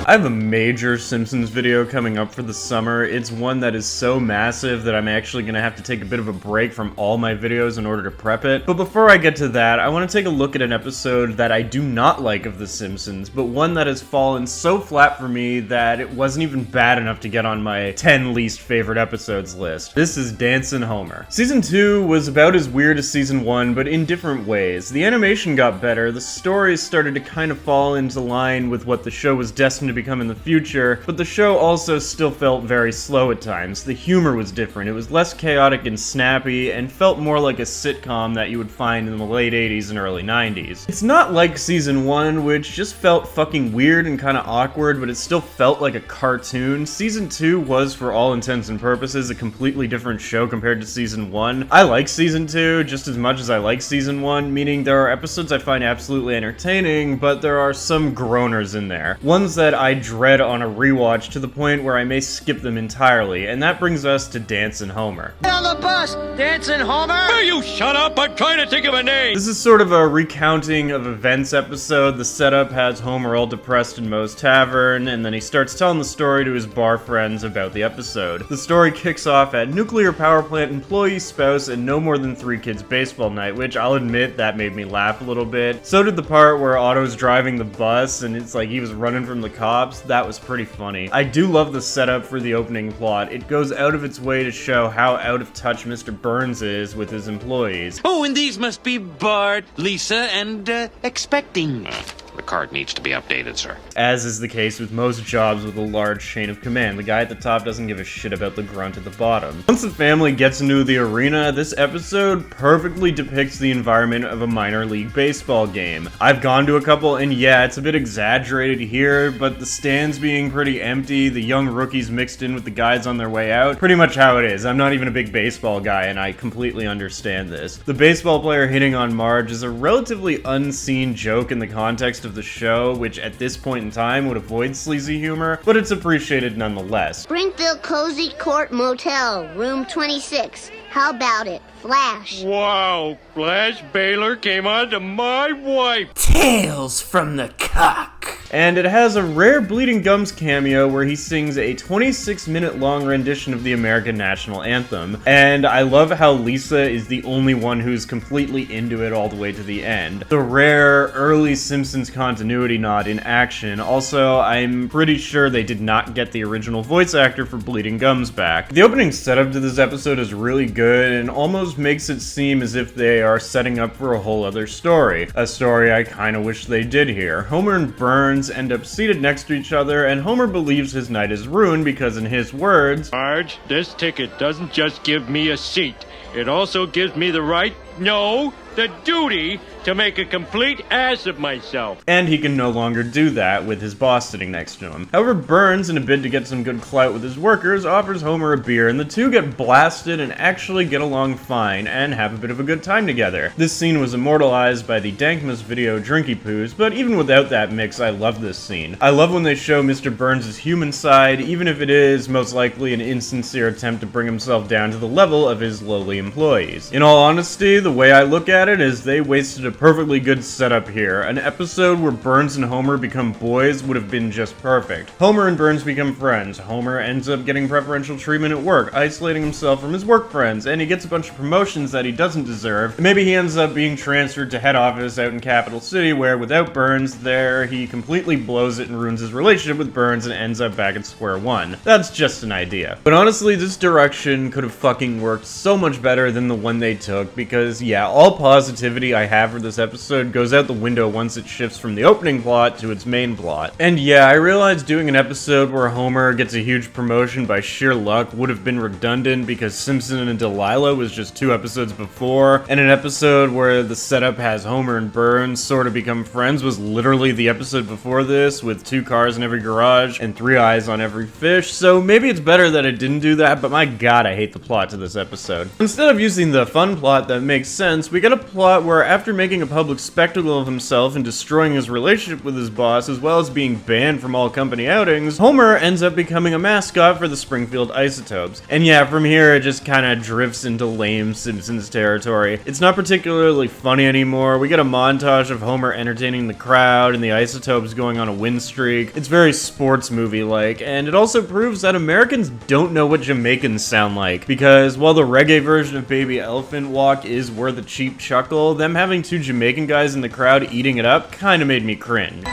I have a major Simpsons video coming up for the summer. It's one that is so massive that I'm actually gonna have to take a bit of a break from all my videos in order to prep it. But before I get to that, I want to take a look at an episode that I do not like of The Simpsons, but one that has fallen so flat for me that it wasn't even bad enough to get on my 10 least favorite episodes list. This is Dancin Homer. Season 2 was about as weird as Season 1, but in different ways. The animation got better, the stories started to kind of fall into line with what the show was destined to become in the future, but the show also still felt very slow at times. The humor was different, it was less chaotic and snappy, and felt more like a sitcom that you would find in the late 80s and early 90s. It's not like Season 1, which just felt fucking weird and kinda awkward, but it still felt like a cartoon. Season 2 was, for all intents and purposes, a completely different show compared to Season 1. I like Season 2 just as much as I like Season 1, meaning there are episodes I find absolutely entertaining, but there are some groaners in there. Ones that I dread on a rewatch to the point where I may skip them entirely, and that brings us to Dancin Homer. Get on the bus, Dancin Homer! Will you shut up? I'm trying to think of a name! This is sort of a recounting of events episode. The setup has Homer all depressed in Moe's Tavern, and then he starts telling the story to his bar friends about the episode. The story kicks off at nuclear power plant employee spouse and no more than 3 kids baseball night, which I'll admit that made me laugh a little bit. So did the part where Otto's driving the bus and it's like he was running from the cops. That was pretty funny. I do love the setup for the opening plot. It goes out of its way to show how out of touch Mr. Burns is with his employees. Oh, and these must be Bart, Lisa, and, expecting. The card needs to be updated, sir. As is the case with most jobs with a large chain of command, the guy at the top doesn't give a shit about the grunt at the bottom. Once the family gets into the arena, this episode perfectly depicts the environment of a minor league baseball game. I've gone to a couple, and yeah, it's a bit exaggerated here, but the stands being pretty empty, the young rookies mixed in with the guys on their way out, pretty much how it is. I'm not even a big baseball guy, and I completely understand this. The baseball player hitting on Marge is a relatively unseen joke in the context of the show, which at this point in time would avoid sleazy humor, but it's appreciated nonetheless. Springfield Cozy Court Motel, room 26. How about it? Flash. Wow, Flash Baylor came on to my wife. Tales from the Cock. And it has a rare Bleeding Gums cameo where he sings a 26-minute long rendition of the American National Anthem. And I love how Lisa is the only one who's completely into it all the way to the end. The rare early Simpsons continuity nod in action. Also, I'm pretty sure they did not get the original voice actor for Bleeding Gums back. The opening setup to this episode is really good and almost makes it seem as if they are setting up for a whole other story. A story I kinda wish they did here. Homer and Burns end up seated next to each other, and Homer believes his night is ruined because, in his words, Marge, this ticket doesn't just give me a seat. It also gives me the right, no, the duty to make a complete ass of myself. And he can no longer do that with his boss sitting next to him. However, Burns, in a bid to get some good clout with his workers, offers Homer a beer, and the two get blasted and actually get along fine and have a bit of a good time together. This scene was immortalized by the Dankmas video Drinky Poos, but even without that mix, I love this scene. I love when they show Mr. Burns' human side, even if it is most likely an insincere attempt to bring himself down to the level of his lowly employees. In all honesty, the way I look at it is they wasted a perfectly good setup here. An episode where Burns and Homer become boys would have been just perfect. Homer and Burns become friends. Homer ends up getting preferential treatment at work, isolating himself from his work friends, and he gets a bunch of promotions that he doesn't deserve. Maybe he ends up being transferred to head office out in Capital City, where without Burns there, he completely blows it and ruins his relationship with Burns and ends up back at square one. That's just an idea. But honestly, this direction could have fucking worked so much better than the one they took, because yeah, all positivity I have for this episode goes out the window once it shifts from the opening plot to its main plot. And yeah, I realized doing an episode where Homer gets a huge promotion by sheer luck would have been redundant because Simpson and Delilah was just 2 episodes before, and an episode where the setup has Homer and Burns sort of become friends was literally the episode before this, with 2 cars in every garage and 3 eyes on every fish, so maybe it's better that it didn't do that, but my god, I hate the plot to this episode. Instead of using the fun plot that makes sense, we get a plot where after making making a public spectacle of himself and destroying his relationship with his boss, as well as being banned from all company outings, Homer ends up becoming a mascot for the Springfield Isotopes. And yeah, from here it just kinda drifts into lame Simpsons territory. It's not particularly funny anymore. We get a montage of Homer entertaining the crowd and the Isotopes going on a win streak. It's very sports movie-like, and it also proves that Americans don't know what Jamaicans sound like, because while the reggae version of Baby Elephant Walk is worth a cheap chuckle, them having two Jamaican guys in the crowd eating it up kinda made me cringe.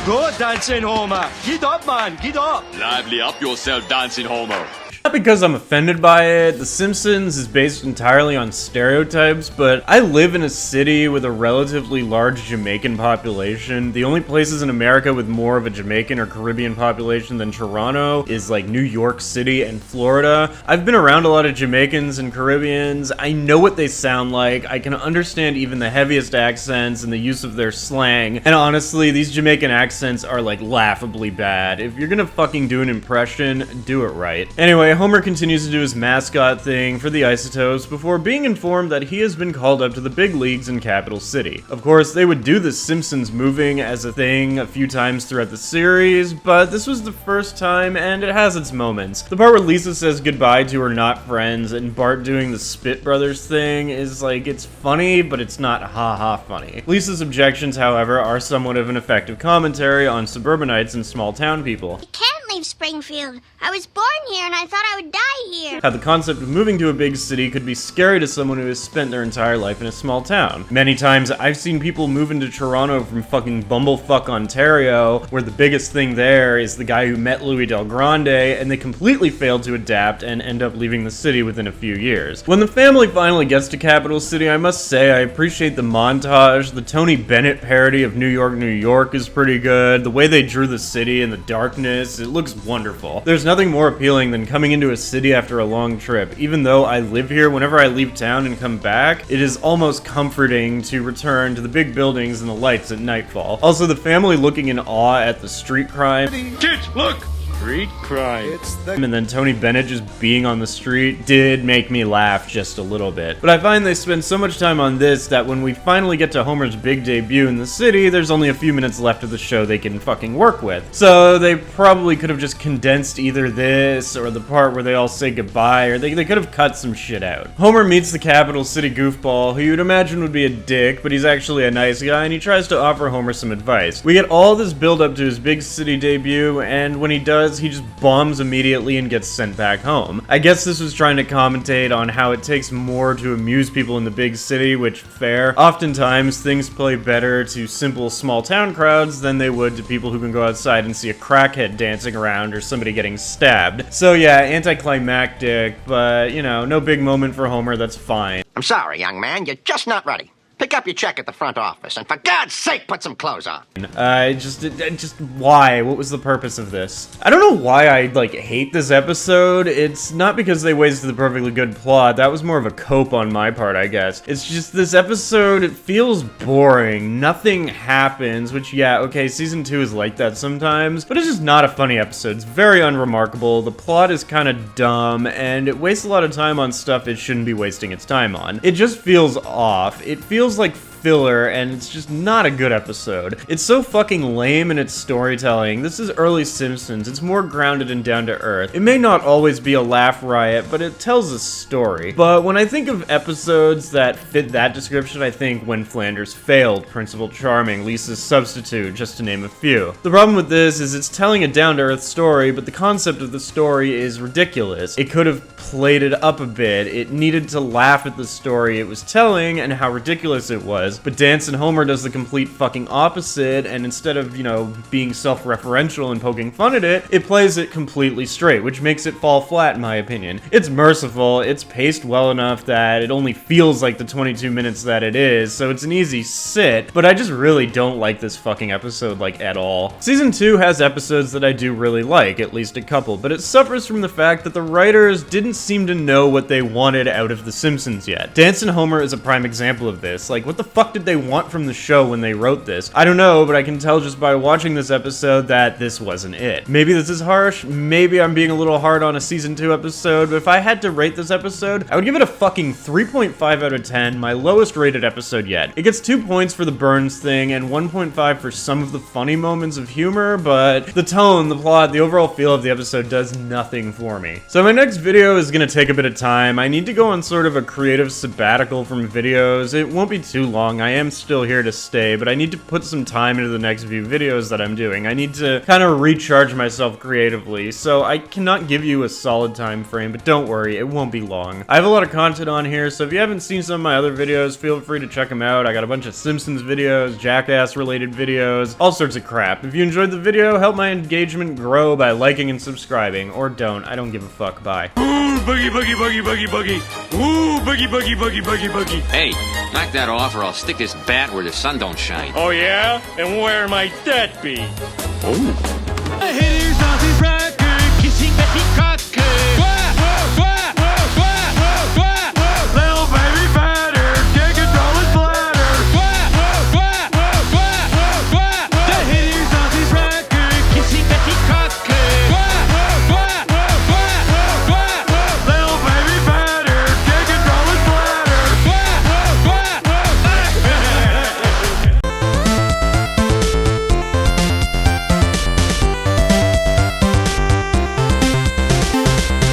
Go, Dancin Homer! Get up, man! Get up! Lively up yourself, Dancin Homer. Not because I'm offended by it. The Simpsons is based entirely on stereotypes, but I live in a city with a relatively large Jamaican population. The only places in America with more of a Jamaican or Caribbean population than Toronto is like New York City and Florida. I've been around a lot of Jamaicans and Caribbeans. I know what they sound like. I can understand even the heaviest accents and the use of their slang. And honestly, these Jamaican accents are like laughably bad. If you're gonna fucking do an impression, do it right. Anyway, Homer continues to do his mascot thing for the Isotopes before being informed that he has been called up to the big leagues in Capital City. Of course, they would do the Simpsons moving as a thing a few times throughout the series, but this was the first time and it has its moments. The part where Lisa says goodbye to her not friends and Bart doing the Spit Brothers thing is like, it's funny, but it's not haha funny. Lisa's objections, however, are somewhat of an effective commentary on suburbanites and small town people. I can't leave Springfield. I was born here and I thought I would die here. How the concept of moving to a big city could be scary to someone who has spent their entire life in a small town. Many times I've seen people move into Toronto from fucking bumblefuck Ontario, where the biggest thing there is the guy who met Louis Del Grande, and they completely failed to adapt and end up leaving the city within a few years. When the family finally gets to Capital City, I must say I appreciate the montage. The Tony Bennett parody of New York, New York is pretty good. The way they drew the city in the darkness, it looks wonderful. There's nothing more appealing than coming into a city after a long trip. Even though I live here, whenever I leave town and come back, it is almost comforting to return to the big buildings and the lights at nightfall. Also, the family looking in awe at the street crime. Kids, look! Street crime. And then Tony Bennett just being on the street did make me laugh just a little bit. But I find they spend so much time on this that when we finally get to Homer's big debut in the city, there's only a few minutes left of the show they can fucking work with. So they probably could have just condensed either this or the part where they all say goodbye, or they could have cut some shit out. Homer meets the Capital City goofball, who you'd imagine would be a dick, but he's actually a nice guy, and he tries to offer Homer some advice. We get all this build up to his big city debut, and when he does, he just bombs immediately and gets sent back home. I guess this was trying to commentate on how it takes more to amuse people in the big city, which, fair. Oftentimes, things play better to simple small town crowds than they would to people who can go outside and see a crackhead dancing around or somebody getting stabbed. So yeah, anticlimactic, but, you know, no big moment for Homer, that's fine. I'm sorry, young man, you're just not ready. Pick up your check at the front office, and for God's sake, put some clothes on. Just why? What was the purpose of this? I don't know why I, like, hate this episode. It's not because they wasted the perfectly good plot. That was more of a cope on my part, I guess. It's just this episode, it feels boring. Nothing happens, which, yeah, okay, season 2 is like that sometimes, but it's just not a funny episode. It's very unremarkable. The plot is kind of dumb, and it wastes a lot of time on stuff it shouldn't be wasting its time on. It just feels off. It feels like filler, and it's just not a good episode. It's so fucking lame in its storytelling. This is early Simpsons. It's more grounded and down to earth. It may not always be a laugh riot, but it tells a story. But when I think of episodes that fit that description, I think When Flanders Failed, Principal Charming, Lisa's Substitute, just to name a few. The problem with this is it's telling a down-to-earth story, but the concept of the story is ridiculous. It could have played it up a bit. It needed to laugh at the story it was telling and how ridiculous it was. But Dancin Homer does the complete fucking opposite, and instead of, you know, being self-referential and poking fun at it, it plays it completely straight, which makes it fall flat in my opinion. It's merciful, it's paced well enough that it only feels like the 22 minutes that it is, so it's an easy sit, but I just really don't like this fucking episode, like, at all. Season 2 has episodes that I do really like, at least a couple, but it suffers from the fact that the writers didn't seem to know what they wanted out of The Simpsons yet. Dancin Homer is a prime example of this. Like, what the fuck fuck did they want from the show when they wrote this? I don't know, but I can tell just by watching this episode that this wasn't it. Maybe this is harsh, maybe I'm being a little hard on a season 2 episode, but if I had to rate this episode, I would give it a fucking 3.5 out of 10, my lowest rated episode yet. It gets 2 points for the Burns thing and 1.5 for some of the funny moments of humor, but the tone, the plot, the overall feel of the episode does nothing for me. So my next video is gonna take a bit of time. I need to go on sort of a creative sabbatical from videos. It won't be too long, I am still here to stay, but I need to put some time into the next few videos that I'm doing. I need to kind of recharge myself creatively, so I cannot give you a solid time frame, but don't worry, it won't be long. I have a lot of content on here, so if you haven't seen some of my other videos, feel free to check them out. I got a bunch of Simpsons videos, Jackass related videos, all sorts of crap. If you enjoyed the video, help my engagement grow by liking and subscribing, or don't, I don't give a fuck, bye. Ooh, boogie, boogie, boogie, boogie, boogie. Ooh, boogie, boogie, boogie, boogie, boogie. Hey, knock that off or I'll stick this bat where the sun don't shine. Oh yeah? And where might that be? Oh. Here's something bright.